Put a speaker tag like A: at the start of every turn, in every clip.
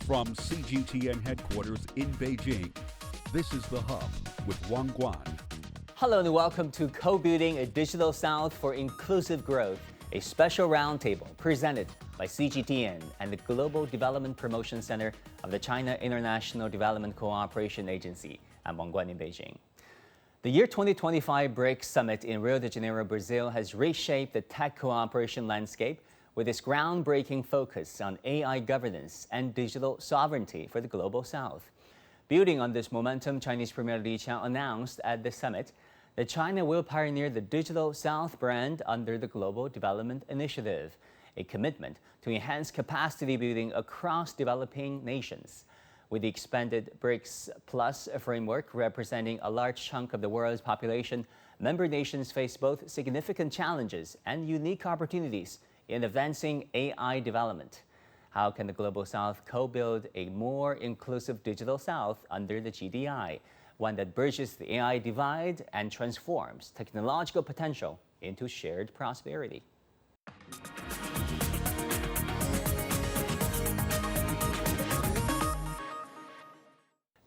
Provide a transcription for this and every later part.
A: From CGTN headquarters in Beijing, this is The Hub with Wang Guan.
B: Hello and welcome to Co-Building a Digital South for Inclusive Growth, a special roundtable presented by CGTN and the Global Development Promotion Center of the China International Development Cooperation Agency. I'm Wang Guan in Beijing. The year 2025 BRICS Summit in Rio de Janeiro, Brazil has reshaped the tech cooperation landscape with its groundbreaking focus on AI governance and digital sovereignty for the Global South. Building on this momentum, Chinese Premier Li Qiang announced at the summit that China will pioneer the Digital South brand under the Global Development Initiative, a commitment to enhance capacity building across developing nations. With the expanded BRICS Plus framework representing a large chunk of the world's population, member nations face both significant challenges and unique opportunities in advancing AI development. How can the Global South co-build a more inclusive digital South under the GDI, one that bridges the AI divide and transforms technological potential into shared prosperity?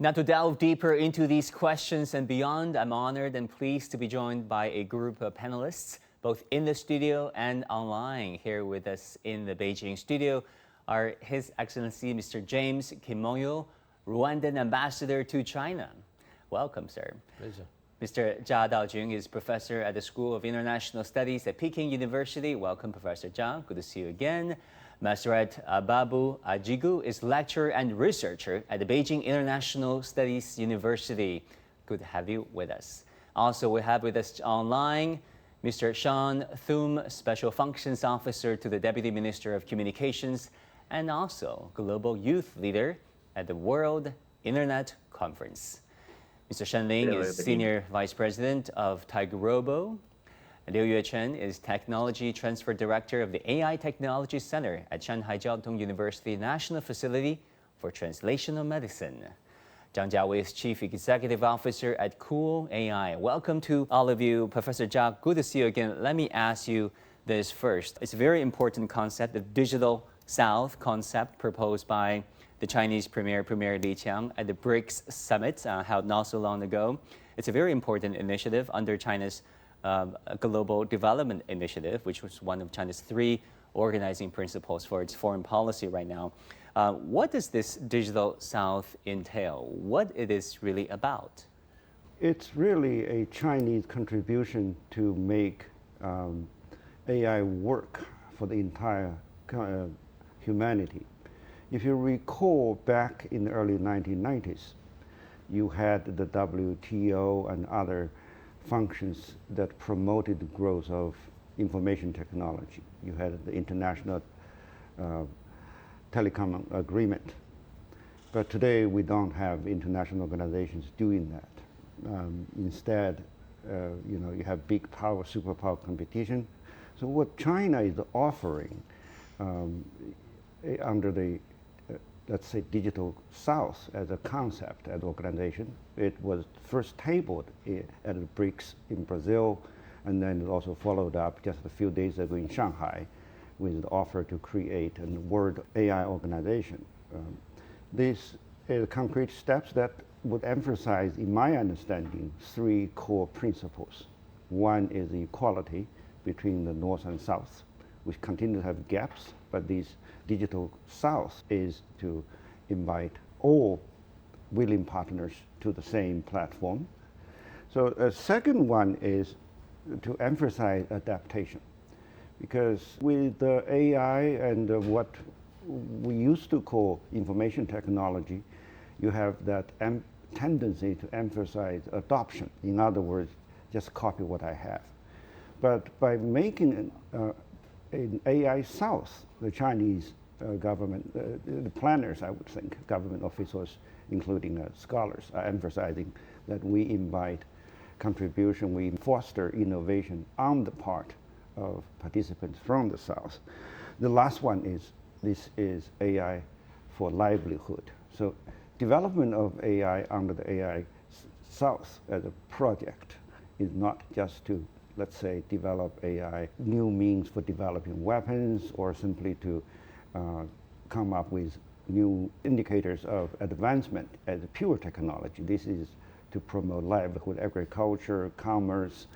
B: Now, to delve deeper into these questions and beyond, I'm honored and pleased to be joined by a group of panelists, both in the studio and online. Here with us in the Beijing studio are His Excellency Mr. James Kimoyo, Rwandan Ambassador to China. Welcome, sir.
C: Pleasure.
B: Mr. Jia Daojun is professor at the School of International Studies at Peking University. Welcome, Professor Jia. Good to see you again. Maseret Babu Ajigu is lecturer and researcher at the Beijing International Studies University. Good to have you with us. Also, we have with us online Mr. Sean Thum, Special Functions Officer to the Deputy Minister of Communications and also Global Youth Leader at the World Internet Conference. Mr. Shen Ling is Senior Vice President of Tigerobo. Liu Yuechen is Technology Transfer Director of the AI Technology Center at Shanghai Jiao Tong University National Facility for Translational Medicine. Zhang Jiawei is Chief Executive Officer at Cool AI. Welcome to all of you. Professor Jia, good to see you again. Let me ask you this first. It's a very important concept, the Digital South concept proposed by the Chinese Premier Li Qiang at the BRICS Summit held not so long ago. It's a very important initiative under China's Global Development Initiative, which was one of China's 3 organizing principles for its foreign policy right now. What does this Digital South entail? What it is really about?
C: It's really a Chinese contribution to make AI work for the entire humanity. If you recall, back in the early 1990s, you had the WTO and other functions that promoted the growth of information technology. You had the International Telecom Agreement. But today, we don't have international organizations doing that. Instead, you have big power, superpower competition. So what China is offering under the let's say Digital South as a concept, as an organization, it was first tabled at the BRICS in Brazil, and then it also followed up just a few days ago in Shanghai with the offer to create a World AI organization. These are concrete steps that would emphasize, in my understanding, 3 core principles. One is the equality between the North and South, which continue to have gaps, but this Digital South is to invite all willing partners to the same platform. So a second one is to emphasize adaptation, because with the AI and what we used to call information technology, you have that tendency to emphasize adoption. In other words, just copy what I have. But by making an AI South, the Chinese government, the planners, I would think, government officials, including scholars, are emphasizing that we invite contribution, we foster innovation on the part of participants from the South. The last one is, this is AI for livelihood. So development of AI under the AI South as a project is not just to, let's say, develop AI, new means for developing weapons, or simply to come up with new indicators of advancement as pure technology. This is to promote livelihood, agriculture, commerce,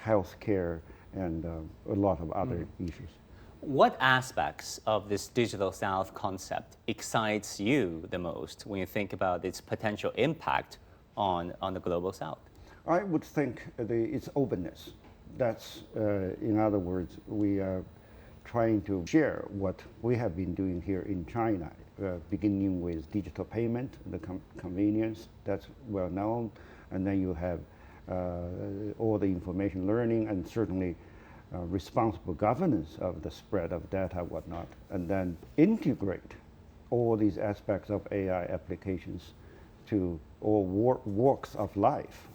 C: healthcare, and a lot of other issues.
B: What aspects of this digital South concept excites you the most when you think about its potential impact on the global South?
C: I would think its openness. That's, in other words, we are trying to share what we have been doing here in China, beginning with digital payment, the convenience, that's well known, and then you have all the information learning and certainly responsible governance of the spread of data, whatnot, and then integrate all these aspects of AI applications to all walks of life,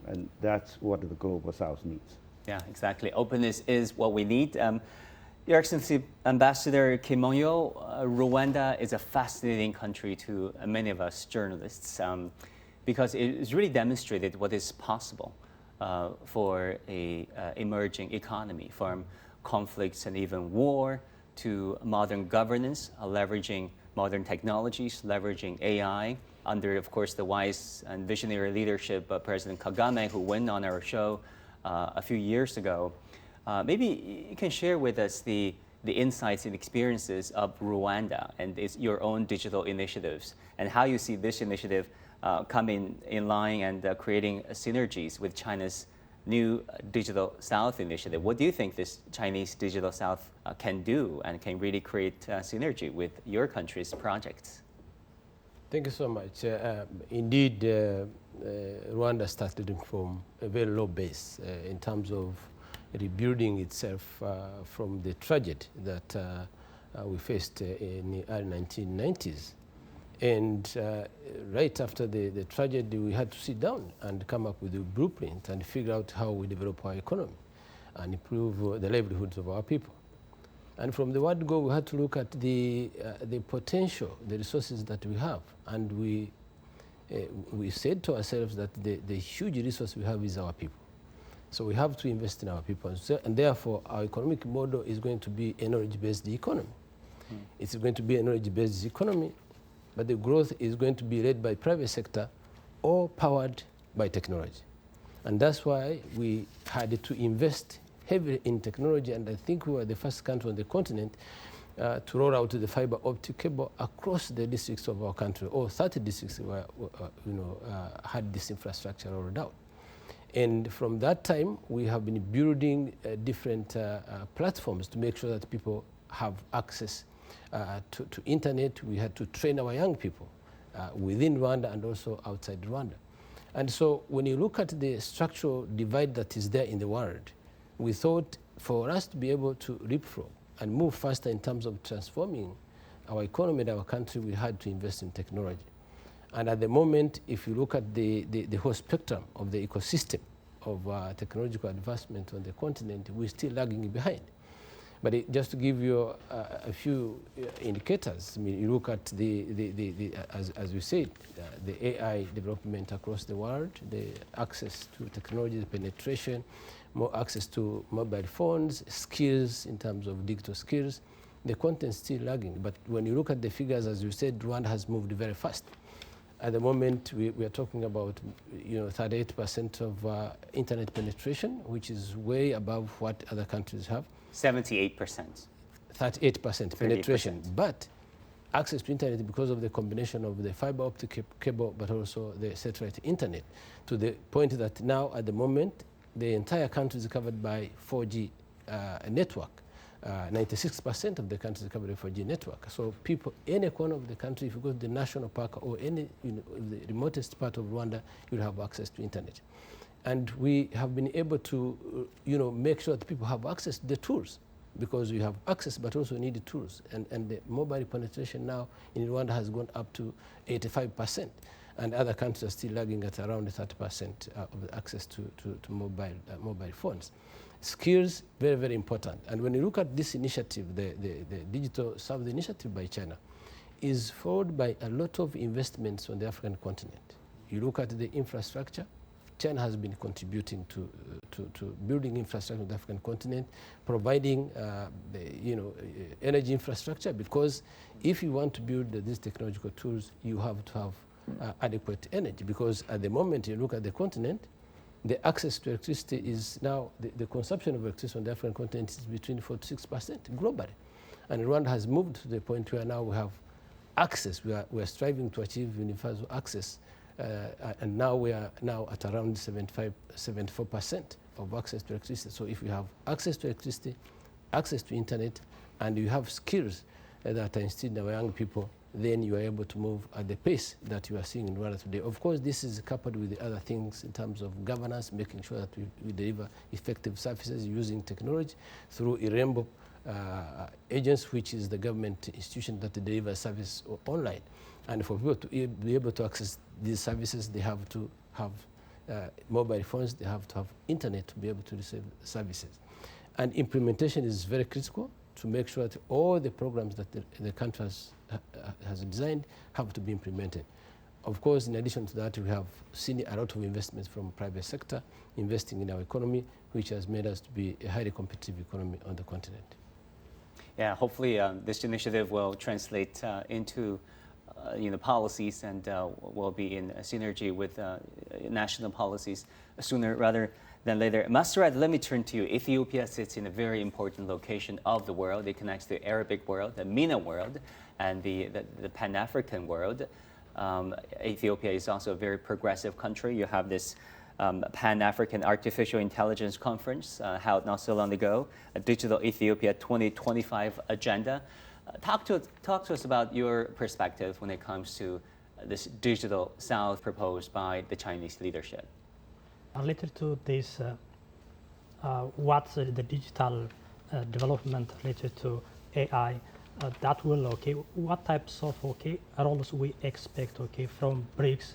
C: and that's what the global South needs.
B: Yeah, exactly. Openness is what we need. Your Excellency, Ambassador Kim Mong-yo, Rwanda is a fascinating country to many of us journalists because it's really demonstrated what is possible for a emerging economy, from conflicts and even war to modern governance, leveraging modern technologies, leveraging AI, under, of course, the wise and visionary leadership of President Kagame, who went on our show a few years ago. Maybe you can share with us the insights and experiences of Rwanda and your own digital initiatives, and how you see this initiative coming in line and creating synergies with China's new Digital South initiative. What do you think this Chinese Digital South can do and can really create synergy with your country's projects?
D: Thank you so much. Indeed, Rwanda started from a very low base in terms of rebuilding itself from the tragedy that we faced in the early 1990s. And right after the tragedy, we had to sit down and come up with a blueprint and figure out how we develop our economy and improve the livelihoods of our people. And from the word go, we had to look at the potential, the resources that we have. And we said to ourselves that the huge resource we have is our people. So we have to invest in our people. And therefore, our economic model is going to be a knowledge-based economy. It's going to be a knowledge-based economy, but the growth is going to be led by private sector or powered by technology. And that's why we had to invest heavily in technology, and I think we were the first country on the continent to roll out the fiber optic cable across the districts of our country. All 30 districts were, had this infrastructure rolled out. And from that time, we have been building different platforms to make sure that people have access to internet. We had to train our young people within Rwanda and also outside Rwanda. And so when you look at the structural divide that is there in the world, we thought for us to be able to leapfrog and move faster in terms of transforming our economy and our country, we had to invest in technology. And at the moment, if you look at the whole spectrum of the ecosystem of technological advancement on the continent, we're still lagging behind. But just to give you a few indicators, I mean, you look at as we said, the AI development across the world, the access to technology, the penetration, more access to mobile phones, skills in terms of digital skills, the content is still lagging. But when you look at the figures, as you said, Rwanda has moved very fast. At the moment, we are talking about 38% of internet penetration, which is way above what other countries have.
B: 78%.
D: 38% penetration. But access to internet, because of the combination of the fiber optic cable, but also the satellite internet, to the point that now, at the moment, the entire country is covered by 4G network. 96% of the country is covered by 4G network. So people, any corner of the country, if you go to the national park or any the remotest part of Rwanda, you'll have access to internet. And we have been able to make sure that people have access to the tools, because we have access but also need the tools. And the mobile penetration now in Rwanda has gone up to 85%. And other countries are still lagging at around 30% of the access to mobile phones. Skills, very, very important. And when you look at this initiative, the Digital South initiative by China, is followed by a lot of investments on the African continent. You look at the infrastructure, China has been contributing to building infrastructure on the African continent, providing energy infrastructure, because if you want to build these technological tools, you have to have adequate energy, because at the moment you look at the continent, the access to electricity is now, the consumption of electricity on the African continent is between 4 to 6% globally. And Rwanda has moved to the point where now we have access. We are striving to achieve universal access, and now we are now at around 74% of access to electricity. So if you have access to electricity, access to internet, and you have skills that are instilled in our young people, then you are able to move at the pace that you are seeing in Rwanda today. Of course, this is coupled with the other things in terms of governance, making sure that we deliver effective services using technology through IREMBO agents, which is the government institution that delivers service online. And for people to be able to access these services, they have to have mobile phones, they have to have internet to be able to receive services. And implementation is very critical to make sure that all the programs that the country has designed have to be implemented. Of course, in addition to that, we have seen a lot of investments from private sector investing in our economy, which has made us to be a highly competitive economy on the continent.
B: Yeah, hopefully this initiative will translate into policies and will be in synergy with national policies sooner rather than later. Master, let me turn to you. Ethiopia sits in a very important location of the world. It connects the Arabic world, the MENA world, and the Pan-African world. Ethiopia is also a very progressive country. You have this Pan-African Artificial Intelligence Conference held not so long ago, a Digital Ethiopia 2025 agenda. Talk to us about your perspective when it comes to this digital South proposed by the Chinese leadership.
E: Related to this, what's the digital development related to AI, that will, what types of, roles we expect, from BRICS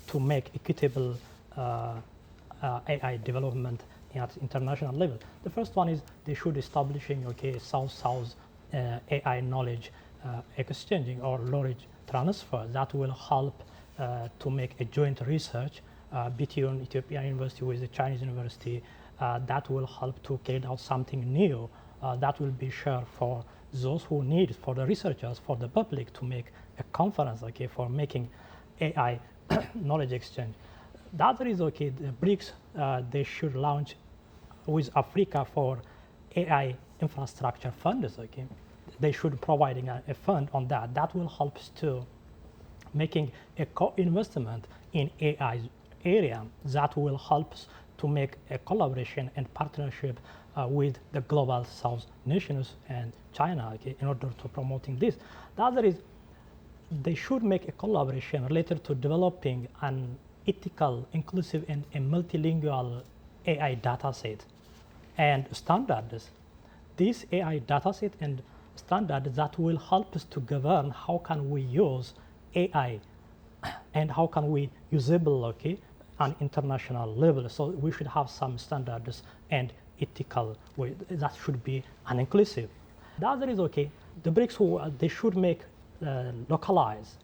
E: to make equitable AI development at international level. The first one is they should establishing, South-South AI knowledge exchanging or knowledge transfer that will help to make a joint research between Ethiopian University with the Chinese University that will help to carry out something new that will be shared for those who need, for the researchers, for the public to make a conference, for making AI knowledge exchange. The other is, the BRICS, they should launch with Africa for AI infrastructure funds, They should providing a fund on that. That will help to making a co-investment in AI area that will help to make a collaboration and partnership with the global South nations and China in order to promoting this. The other is they should make a collaboration related to developing an ethical, inclusive, and a multilingual AI dataset and standards. This AI dataset and standards that will help us to govern how can we use AI and how can we usable, on international level. So we should have some standards and ethical way that should be an inclusive. The other is, the BRICS, they should make localize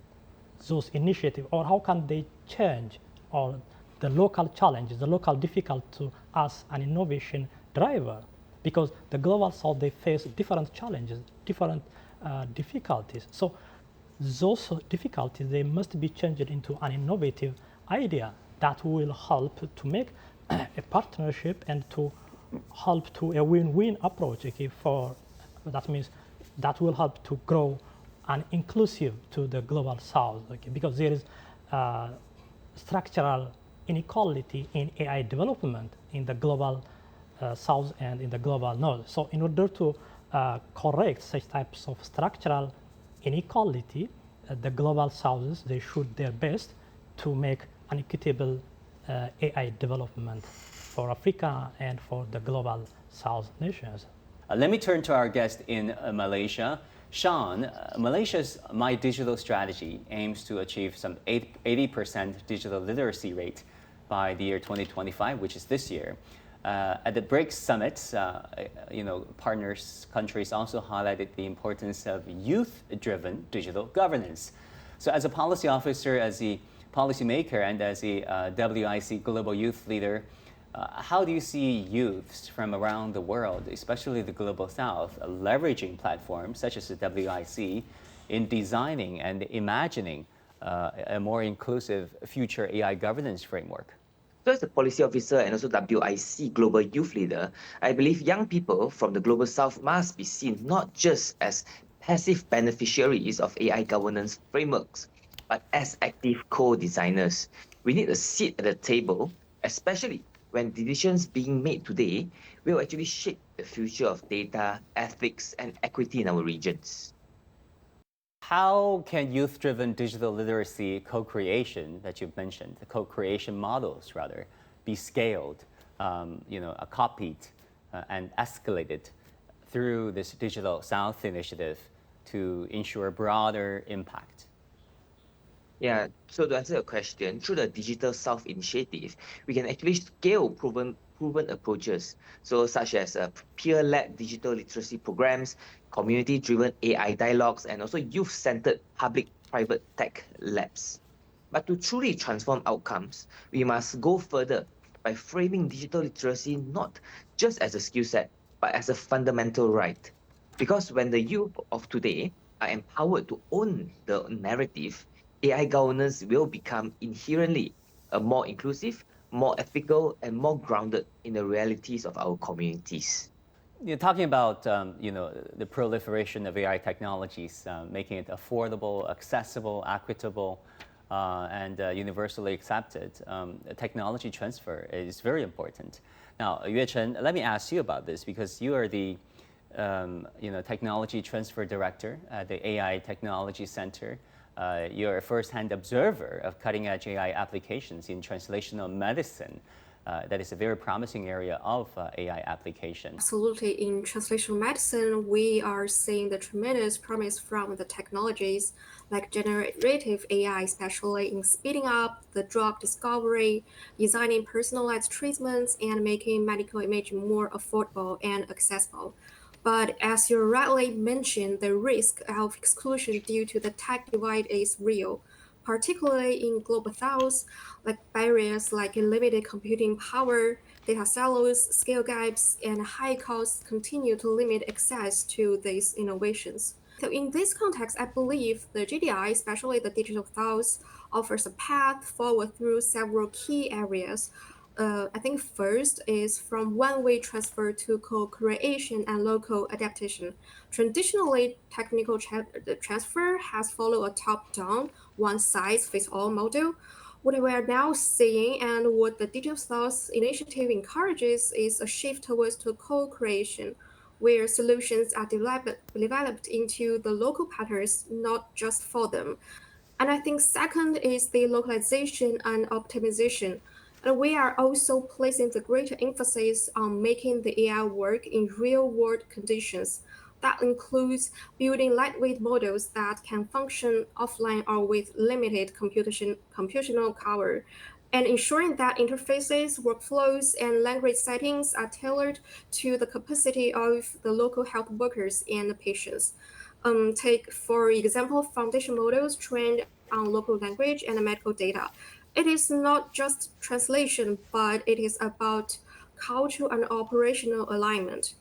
E: those initiatives, or how can they change or the local challenges, the local difficulty to us an innovation driver, because the global South, they face different challenges, different difficulties. So those difficulties, they must be changed into an innovative idea that will help to make a partnership and to help to a win-win approach, for that means that will help to grow an inclusive to the global South, because there is structural inequality in AI development in the global South and in the global North. So in order to correct such types of structural inequality, the global Souths, they should their best to make an equitable AI development for Africa and for the global South nations.
B: Let me turn to our guest in Malaysia. Sean, Malaysia's My Digital strategy aims to achieve some 80% digital literacy rate by the year 2025, which is this year. At the BRICS Summit, countries also highlighted the importance of youth-driven digital governance. So as a policy officer, as the policymaker and as a WIC Global Youth Leader, how do you see youths from around the world, especially the Global South, leveraging platforms such as the WIC in designing and imagining a more inclusive future AI governance framework?
F: So as a policy officer and also WIC Global Youth Leader, I believe young people from the Global South must be seen not just as passive beneficiaries of AI governance frameworks, but as active co-designers. We need a seat at the table, especially when decisions being made today will actually shape the future of data, ethics, and equity in our regions.
B: How can youth-driven digital literacy co-creation that you've mentioned, the co-creation models rather, be scaled, copied and escalated through this Digital South initiative to ensure broader impact?
F: Yeah, so to answer your question, through the Digital South initiative, we can actually scale proven approaches, so such as peer-led digital literacy programs, community-driven AI dialogues, and also youth-centered public-private tech labs. But to truly transform outcomes, we must go further by framing digital literacy not just as a skill set, but as a fundamental right. Because when the youth of today are empowered to own the narrative, AI governance will become inherently a more inclusive, more ethical, and more grounded in the realities of our communities.
B: You're talking about the proliferation of AI technologies, making it affordable, accessible, equitable, and universally accepted. Technology transfer is very important. Now, Yuechen, let me ask you about this because you are the Technology Transfer Director at the AI Technology Center. You're a first-hand observer of cutting-edge AI applications in translational medicine. That is a very promising area of AI application.
G: Absolutely. In translational medicine, we are seeing the tremendous promise from the technologies like generative AI, especially in speeding up the drug discovery, designing personalized treatments, and making medical imaging more affordable and accessible. But as you rightly mentioned, the risk of exclusion due to the tech divide is real, particularly in Global South, like barriers like limited computing power, data silos, scale gaps, and high costs continue to limit access to these innovations. So in this context, I believe the GDI, especially the Digital South, offers a path forward through several key areas. I think first is from one-way transfer to co-creation and local adaptation. Traditionally, technical transfer has followed a top-down, one-size-fits-all model. What we are now seeing and what the Digital South initiative encourages is a shift towards to co-creation, where solutions are developed into the local patterns, not just for them. And I think second is the localization and optimization. And we are also placing the greater emphasis on making the AI work in real-world conditions. That includes building lightweight models that can function offline or with limited computational power, and ensuring that interfaces, workflows, and language settings are tailored to the capacity of the local health workers and the patients. Take, for example, foundation models trained on local language and medical data. It is not just translation, but it is about cultural and operational alignment.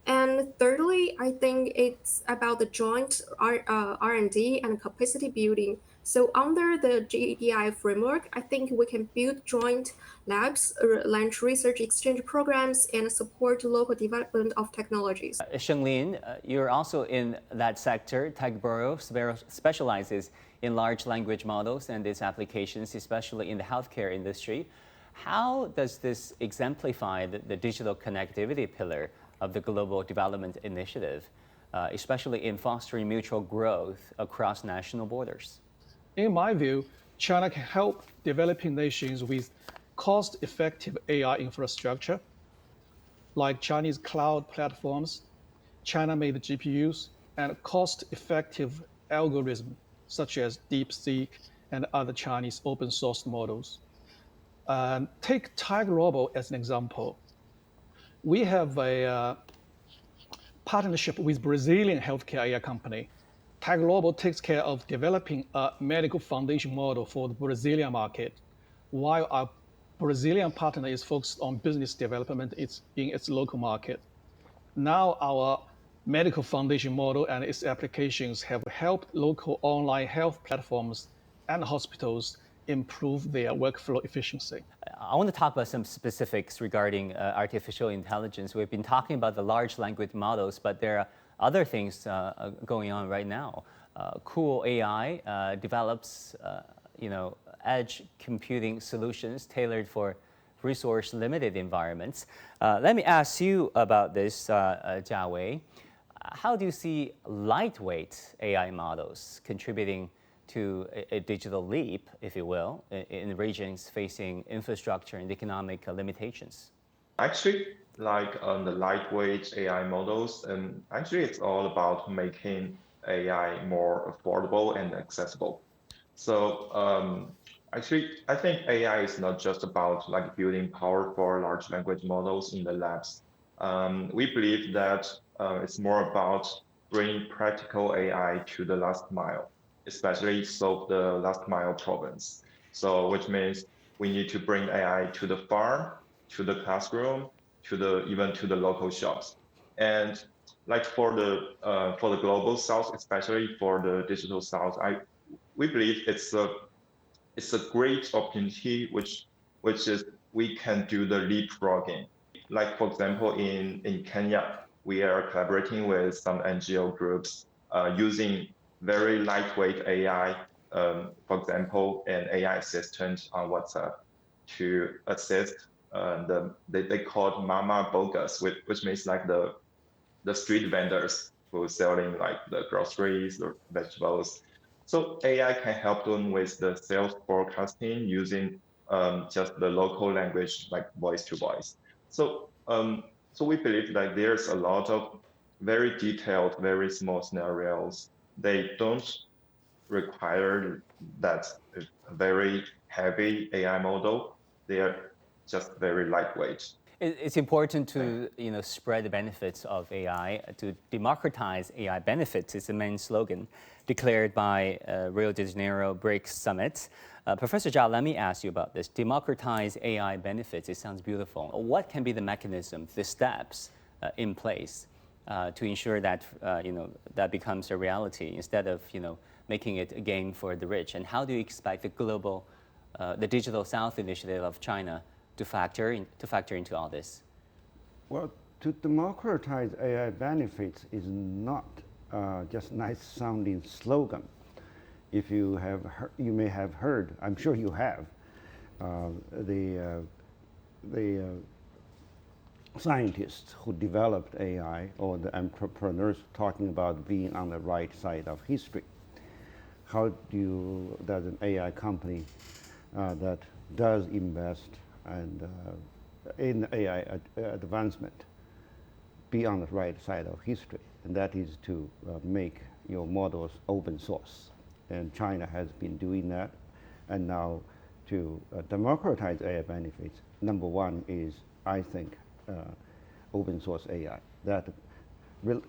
G: And thirdly, I think it's about the joint R&D and capacity building. So under the GDI framework, I think we can build joint labs, launch research exchange programs, and support local development of technologies.
B: Shenglin, you're also in that sector. Tech Bureau specializes in large language models and its applications, especially in the healthcare industry. How does this exemplify the digital connectivity pillar of the Global Development Initiative, especially in fostering mutual growth across national borders?
H: In my view, China can help developing nations with cost-effective AI infrastructure, like Chinese cloud platforms, China-made GPUs, and cost-effective algorithms such as DeepSeek and other Chinese open-source models. Take Tiger Robo as an example. We have a partnership with Brazilian healthcare AI company, Tech Global takes care of developing a medical foundation model for the Brazilian market, while our Brazilian partner is focused on business development in its local market. Now our medical foundation model and its applications have helped local online health platforms and hospitals improve their workflow efficiency.
B: I want to talk about some specifics regarding artificial intelligence. We've been talking about the large language models, but there are other things going on right now. Cool AI develops, edge computing solutions tailored for resource-limited environments. Let me ask you about this, Jia Wei. How do you see lightweight AI models contributing to a digital leap, if you will, in regions facing infrastructure and economic limitations?
I: Actually, like the lightweight AI models, actually it's all about making AI more affordable and accessible. So actually, I think AI is not just about like building powerful large language models in the labs. We believe that it's more about bringing practical AI to the last mile, especially solve the last mile problems. So which means we need to bring AI to the farm, to the classroom, even to the local shops. And like for the global south, especially for the digital south, we believe it's a great opportunity which is we can do the leapfrogging. Like for example, in Kenya, we are collaborating with some NGO groups using very lightweight AI, for example, an AI assistant on WhatsApp to assist they call it Mama Bogus, which means like the street vendors who selling like the groceries or vegetables. So AI can help them with the sales forecasting using just the local language, like voice to voice. So we believe that there's a lot of very detailed, very small scenarios. They don't require that very heavy AI model. They are just very lightweight.
B: It's important to spread the benefits of AI, to democratize AI benefits is the main slogan declared by Rio de Janeiro BRICS Summit. Professor Zhao, let me ask you about this. Democratize AI benefits, it sounds beautiful. What can be the mechanism, the steps in place to ensure that that becomes a reality instead of making it a game for the rich? And how do you expect the Digital South initiative of China to factor into all this?
C: Well, to democratize AI benefits is not just nice sounding slogan. If you may have heard, I'm sure you have, the scientists who developed AI or the entrepreneurs talking about being on the right side of history. How does an AI company that does invest and in AI advancement be on the right side of history? And that is to make your models open source. And China has been doing that. And now to democratize AI benefits, number one is, I think, open source AI. That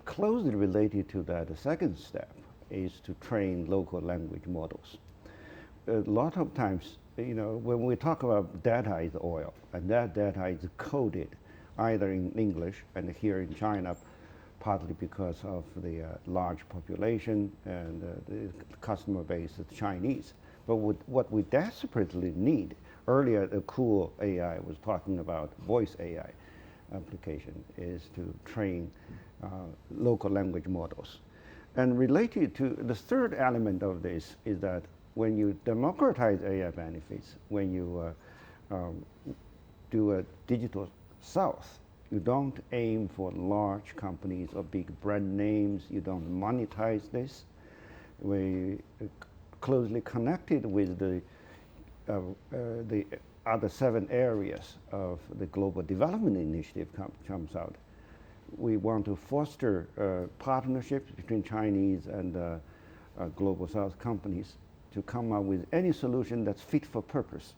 C: closely related to that, the second step is to train local language models. A lot of times, when we talk about data is oil, and that data is coded either in English and here in China, partly because of the large population and the customer base is Chinese. But what we desperately need, earlier the cool AI was talking about voice AI application, is to train local language models. And related to the third element of this is that when you democratize AI benefits, when you do a digital south, you don't aim for large companies or big brand names. You don't monetize this. We closely connected with the other 7 areas of the Global Development Initiative comes out. We want to foster partnerships between Chinese and Global South companies to come up with any solution that's fit for purpose.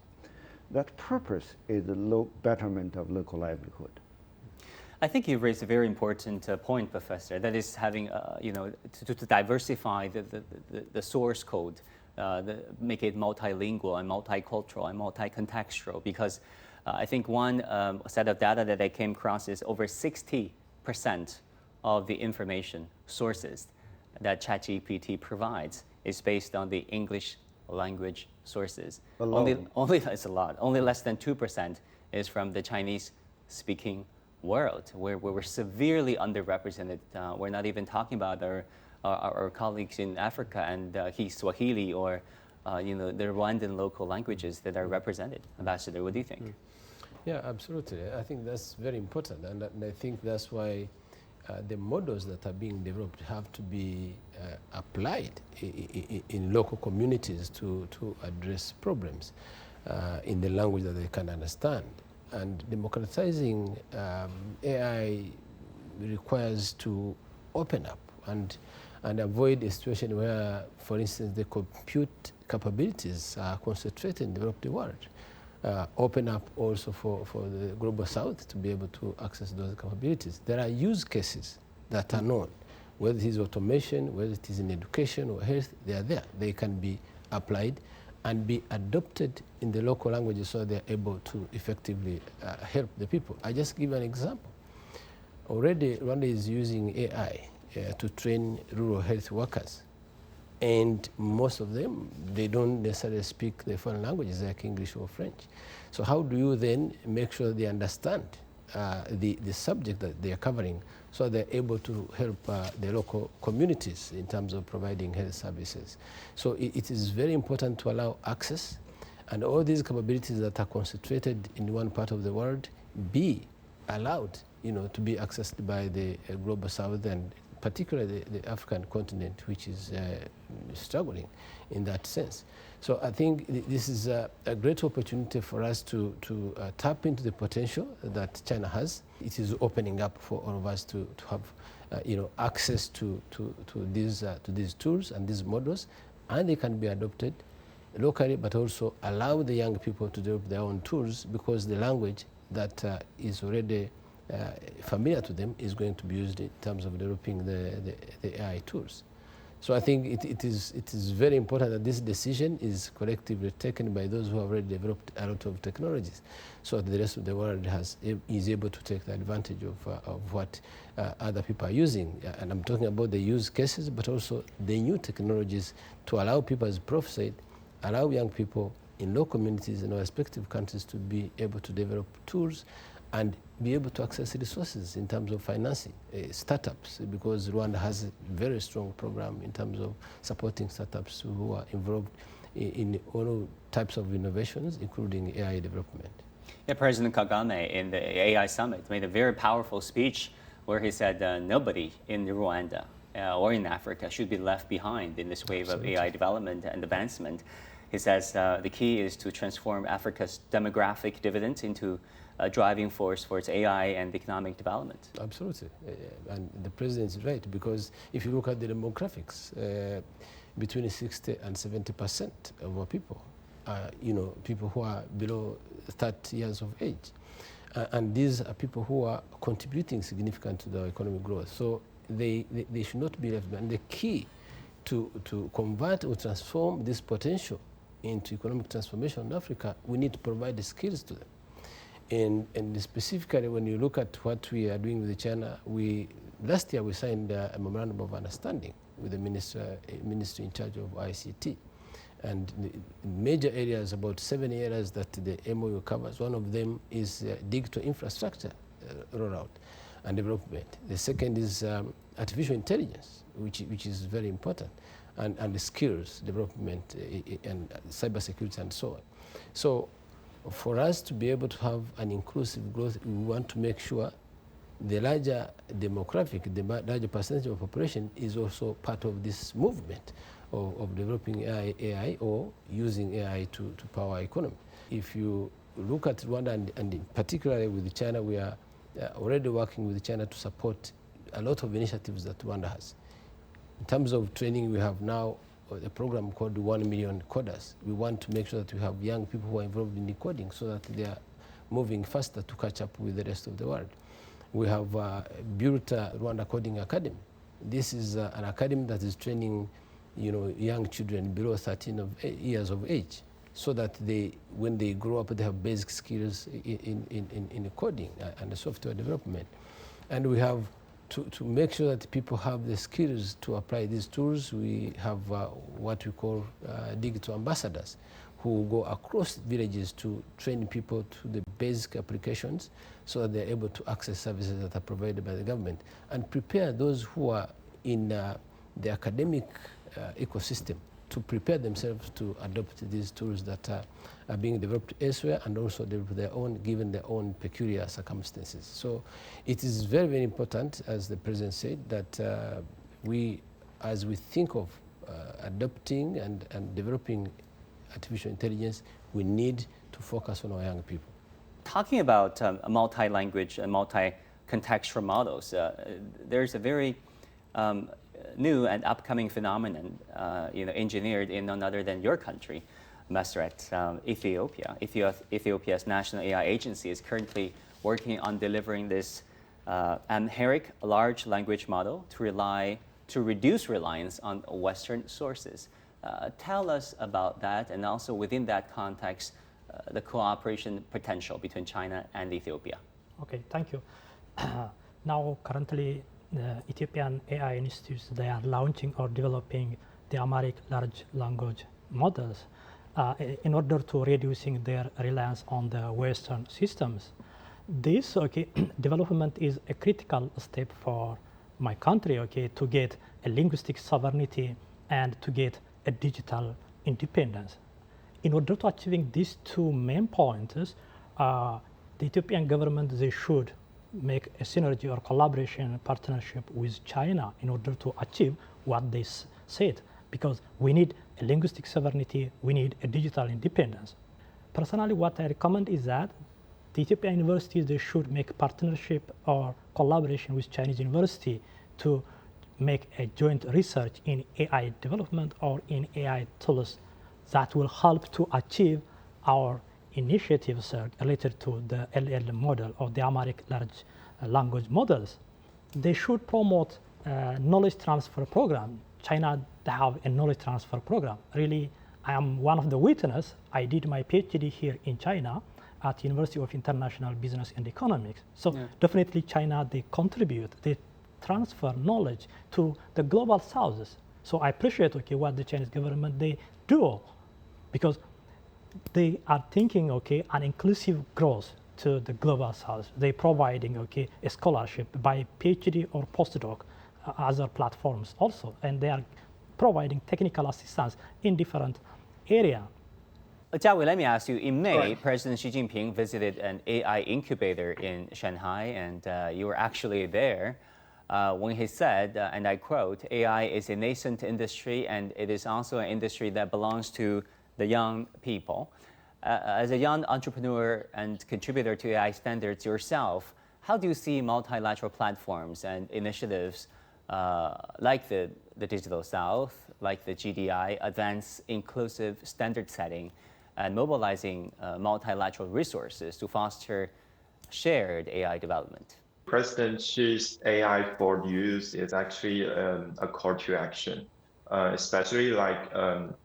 C: That purpose is the betterment of local livelihood.
B: I think you raised a very important point, Professor. That is having, to diversify the source code, make it multilingual and multicultural and multi-contextual. Because I think one set of data that I came across is over 60% of the information sources that ChatGPT provides is based on the English language sources. Only it's a lot. Only less than 2% is from the Chinese-speaking world, where we're severely underrepresented. We're not even talking about our colleagues in Africa and Swahili or the Rwandan local languages that are represented. Ambassador, what do you think?
D: Yeah, absolutely. I think that's very important, and I think that's why the models that are being developed have to be applied in local communities to address problems in the language that they can understand. And democratizing AI requires to open up and avoid a situation where, for instance, the compute capabilities are concentrated in the developed world. Open up also for the global south to be able to access those capabilities. There are use cases that are known, whether it is automation, whether it is in education or health, they are there. They can be applied and be adopted in the local languages so they're able to effectively help the people. I just give an example. Already Rwanda is using AI to train rural health workers. And most of them, they don't necessarily speak the foreign languages like English or French. So how do you then make sure they understand the subject that they are covering so they're able to help the local communities in terms of providing health services? So it is very important to allow access, and all these capabilities that are concentrated in one part of the world be allowed to be accessed by the global south, and particularly the African continent, which is struggling in that sense. So I think this is a great opportunity for us to tap into the potential that China has. It is opening up for all of us to have access to these tools and these models, and they can be adopted locally, but also allow the young people to develop their own tools, because the language that is already familiar to them is going to be used in terms of developing the AI tools. So I think it is very important that this decision is collectively taken by those who have already developed a lot of technologies, so that the rest of the world is able to take the advantage of what other people are using. And I'm talking about the use cases, but also the new technologies to allow people, as Prof said, allow young people in local communities in our respective countries to be able to develop tools and be able to access resources in terms of financing startups, because Rwanda has a very strong program in terms of supporting startups who are involved in all types of innovations, including AI development.
B: Yeah, President Kagame in the AI Summit made a very powerful speech where he said nobody in Rwanda or in Africa should be left behind in this wave of AI development and advancement. He says the key is to transform Africa's demographic dividend into a driving force for its AI and economic development.
D: Absolutely, and the president is right, because if you look at the demographics, between 60 and 70% of our people are, people who are below 30 years of age, and these are people who are contributing significantly to the economic growth. So they should not be left behind. The key to convert or transform this potential into economic transformation in Africa, we need to provide the skills to them. And specifically, when you look at what we are doing with China, last year we signed a memorandum of understanding with the ministry in charge of ICT. And the major areas, about 7 areas that the MOU covers. One of them is digital infrastructure rollout and development. The second is artificial intelligence, which is very important, and the skills development and cybersecurity and so on. So for us to be able to have an inclusive growth, we want to make sure the larger demographic, the larger percentage of population is also part of this movement of developing AI or using AI to power economy. If you look at Rwanda, and particularly with China, we are already working with China to support a lot of initiatives that Rwanda has. In terms of training, we have now a program called 1 Million Coders. We want to make sure that we have young people who are involved in the coding so that they are moving faster to catch up with the rest of the world. We have built Rwanda Coding Academy. This is an academy that is training, young children below 13 years of age, so that when they grow up, they have basic skills in coding and the software development. And we have to make sure that people have the skills to apply these tools. We have what we call digital ambassadors, who go across villages to train people to the basic applications so that they're able to access services that are provided by the government, and prepare those who are in the academic ecosystem to prepare themselves to adopt these tools that are being developed elsewhere, and also develop their own, given their own peculiar circumstances. So it is very, very important, as the President said, that as we think of adopting and developing artificial intelligence, we need to focus on our young people.
B: Talking about multi-language and multi-contextual models, there's a very new and upcoming phenomenon, engineered in none other than your country, Masret, Ethiopia. Ethiopia's National AI Agency is currently working on delivering this Amharic large language model to reduce reliance on Western sources. Tell us about that, and also within that context, the cooperation potential between China and Ethiopia.
E: Okay, thank you. Now, currently, the Ethiopian AI institutes, they are launching or developing the Amharic large language models in order to reducing their reliance on the Western systems. This development is a critical step for my country, to get a linguistic sovereignty and to get a digital independence. In order to achieving these two main points, the Ethiopian government, they should make a synergy or collaboration partnership with China in order to achieve what they said, because we need a linguistic sovereignty, we need a digital independence. Personally, what I recommend is that the Ethiopian universities, they should make partnership or collaboration with Chinese university to make a joint research in AI development or in AI tools that will help to achieve our initiatives related to the LL model or the Amharic large language models. They should promote knowledge transfer program. China, they have a knowledge transfer program. Really, I am one of the witnesses. I did my PhD here in China at University of International Business and Economics. So definitely China, they contribute, they transfer knowledge to the global south. So I appreciate what the Chinese government, they do, because they are thinking an inclusive growth to the global south. They're providing a scholarship by PhD or postdoc, other platforms also, and they are providing technical assistance in different areas.
B: Jiawei, let me ask you, in May, President Xi Jinping visited an AI incubator in Shanghai, and you were actually there when he said, and I quote, "AI is a nascent industry, and it is also an industry that belongs to the young people." As a young entrepreneur and contributor to AI standards yourself, how do you see multilateral platforms and initiatives like the Digital South, like the GDI, advance inclusive standard setting and mobilizing multilateral resources to foster shared AI development?
I: President Xi's AI for use is actually a call to action. Especially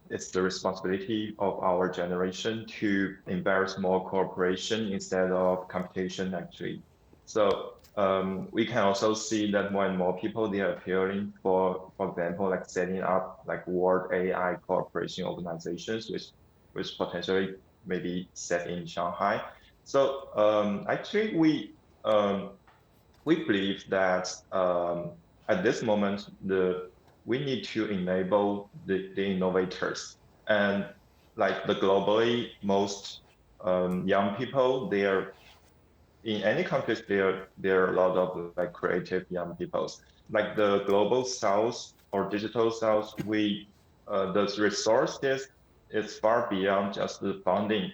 I: it's the responsibility of our generation to embrace more cooperation instead of competition, actually. So we can also see that more and more people, they are appearing for example, like setting up like World AI Cooperation Organizations, which potentially maybe set in Shanghai. So actually we believe that at this moment, we need to enable the innovators, and like the globally most young people, they are in any countries, there are a lot of like creative young people. Like the global south or digital south, the resources is far beyond just the funding.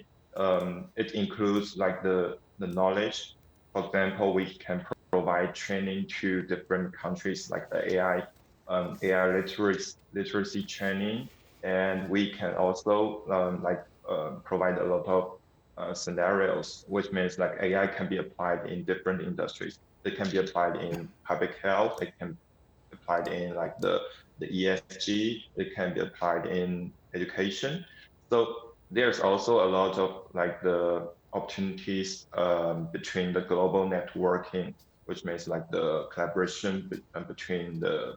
I: It includes like the knowledge. For example, we can provide training to different countries, like the AI literacy training, and we can also provide a lot of scenarios, which means like AI can be applied in different industries. It can be applied in public health. It can be applied in like the ESG. It can be applied in education. So there's also a lot of like the opportunities between the global networking, which means like the collaboration between the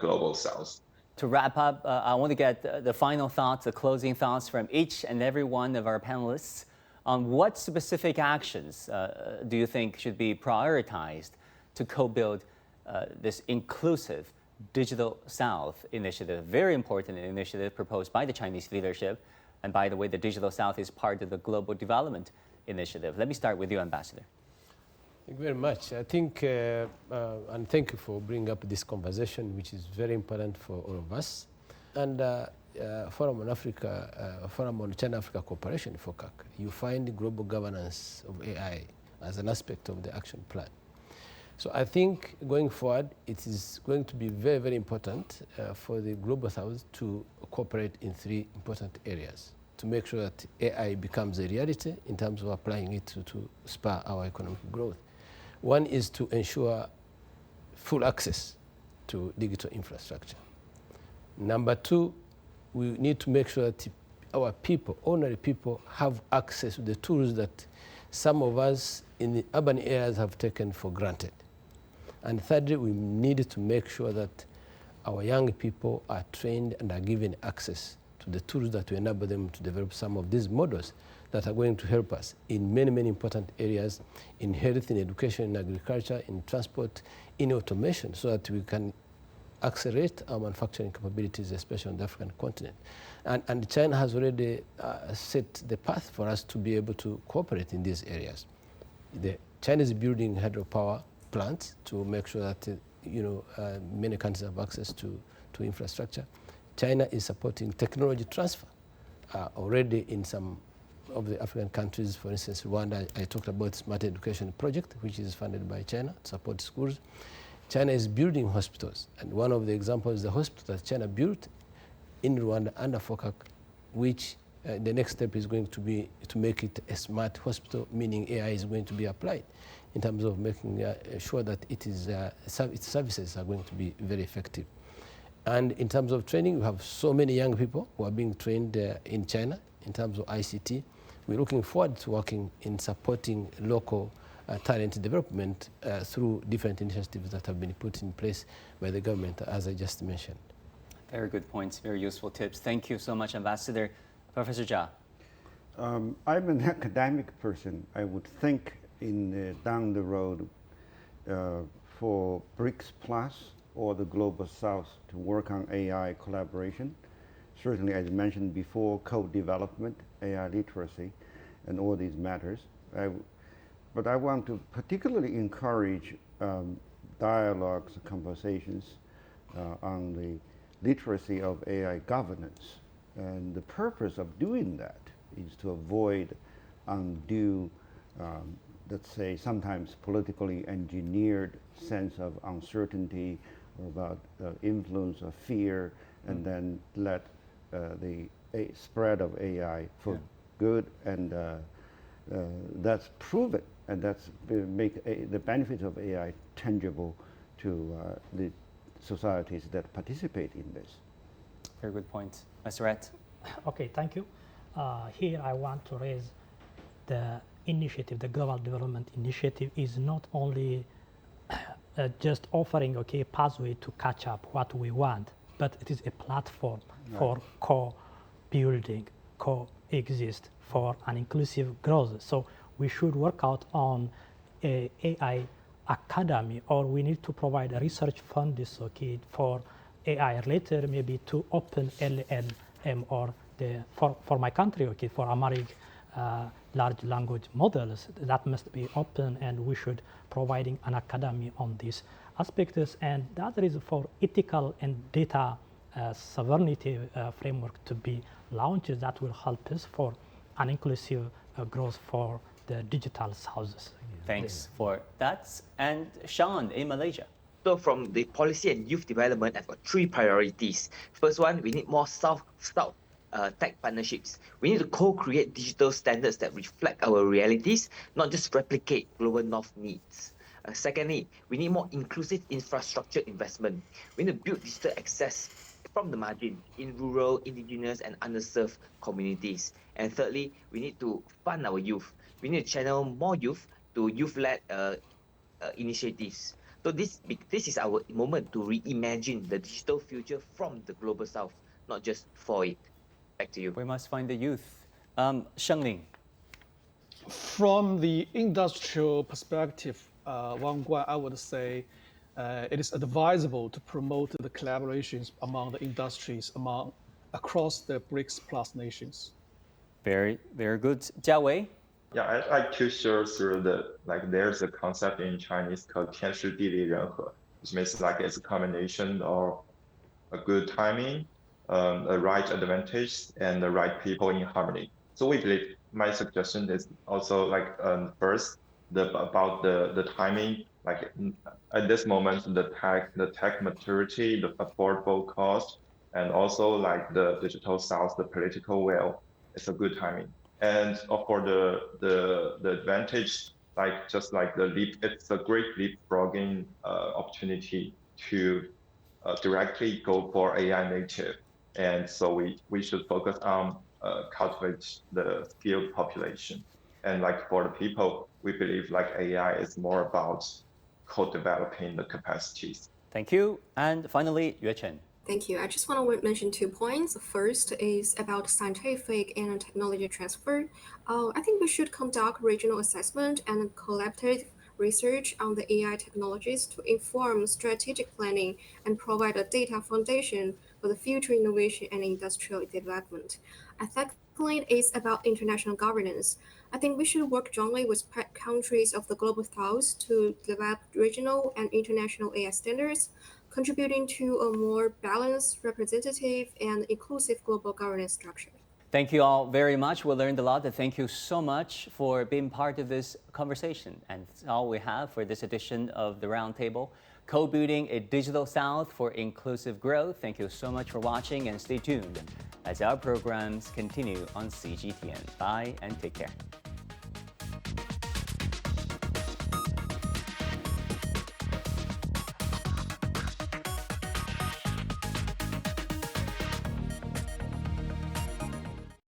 I: global south.
B: To wrap up, I want to get the final thoughts, the closing thoughts from each and every one of our panelists on what specific actions do you think should be prioritized to co-build this inclusive Digital South initiative, very important initiative proposed by the Chinese leadership. And by the way, the Digital South is part of the Global Development Initiative. Let me start with you, Ambassador.
D: Thank you very much. I think, and thank you for bringing up this conversation, which is very important for all of us. And Forum on Africa, Forum on China-Africa Cooperation, FOCAC, you find global governance of AI as an aspect of the action plan. So I think going forward, it is going to be very, very important for the Global South to cooperate in three important areas to make sure that AI becomes a reality in terms of applying it to spur our economic growth. One is to ensure full access to digital infrastructure. Number two, we need to make sure that our people, ordinary people, have access to the tools that some of us in the urban areas have taken for granted. And thirdly, we need to make sure that our young people are trained and are given access to the tools that will enable them to develop some of these models that are going to help us in many, many important areas, in health, in education, in agriculture, in transport, in automation, so that we can accelerate our manufacturing capabilities, especially on the African continent. And China has already set the path for us to be able to cooperate in these areas. China is building hydropower plants to make sure that many countries have access to infrastructure. China is supporting technology transfer already in some of the African countries. For instance, Rwanda, I talked about Smart Education Project, which is funded by China to support schools. China is building hospitals, and one of the examples is the hospital that China built in Rwanda under FOCAC, which the next step is going to be to make it a smart hospital, meaning AI is going to be applied in terms of making sure that its services are going to be very effective. And in terms of training, we have so many young people who are being trained in China in terms of ICT. We're looking forward to working in supporting local talent development through different initiatives that have been put in place by the government, as I just mentioned.
B: Very good points, very useful tips. Thank you so much, Ambassador. Professor Jia.
C: I'm an academic person. I would think down the road for BRICS Plus or the Global South to work on AI collaboration. Certainly, as mentioned before, co-development, AI literacy, and all these matters. But I want to particularly encourage dialogues, conversations on the literacy of AI governance. And the purpose of doing that is to avoid undue, let's say, sometimes politically engineered sense of uncertainty about influence of fear, and then let the spread of AI for good, and that's proven, and that's make the benefits of AI tangible to the societies that participate in this.
B: Very good point. Mr. Rett.
E: Okay, thank you. Here I want to raise the initiative, the Global Development Initiative is not only just offering a pathway to catch up what we want, but it is a platform for co-building, coexist for an inclusive growth. So we should work out on a AI academy, or we need to provide a research fund for AI later, maybe to open LLM or for my country, for Amharic large language models, that must be open, and we should providing an academy on these aspects. And the other is for ethical and data sovereignty framework to be launched that will help us for an inclusive growth for the digital houses.
B: Thanks for that. And Sean in Malaysia.
F: So from the policy and youth development, I've got three priorities. First one, we need more South tech partnerships. We need to co-create digital standards that reflect our realities, not just replicate global North needs. Secondly, we need more inclusive infrastructure investment. We need to build digital access from the margin in rural, indigenous, and underserved communities. And thirdly, we need to fund our youth. We need to channel more youth to youth-led initiatives. So this is our moment to reimagine the digital future from the global south, not just for it. Back to you.
B: We must find the youth. Shengling.
H: From the industrial perspective, Wang Guan, I would say it is advisable to promote the collaborations among the industries across the BRICS plus nations.
B: Very, very good. Jia Wei.
I: Yeah, I'd like to share through there's a concept in Chinese called 天时地利人和, which means like it's a combination of a good timing, a right advantage, and the right people in harmony. So we believe my suggestion is also first about the timing. Like at this moment, the tech maturity, the affordable cost, and also like the digital south, the political will, it's a good timing. And of course, the advantage, just like the leap, it's a great leapfrogging opportunity to directly go for AI native. And so we should focus on cultivate the skilled population. And like for the people, we believe like AI is more about co-developing the capacities.
B: Thank you. And finally, Yue Chen.
G: Thank you. I just want to mention 2 points. First is about scientific and technology transfer. I think we should conduct regional assessment and collaborative research on the AI technologies to inform strategic planning and provide a data foundation for the future innovation and industrial development. Secondly, is about international governance. I think we should work jointly with countries of the global south to develop regional and international AI standards, contributing to a more balanced, representative, and inclusive global governance structure.
B: Thank you all very much. We learned a lot. And thank you so much for being part of this conversation. And that's all we have for this edition of the Roundtable, Co-Building a Digital South for Inclusive Growth. Thank you so much for watching, and stay tuned as our programs continue on CGTN. Bye and take care.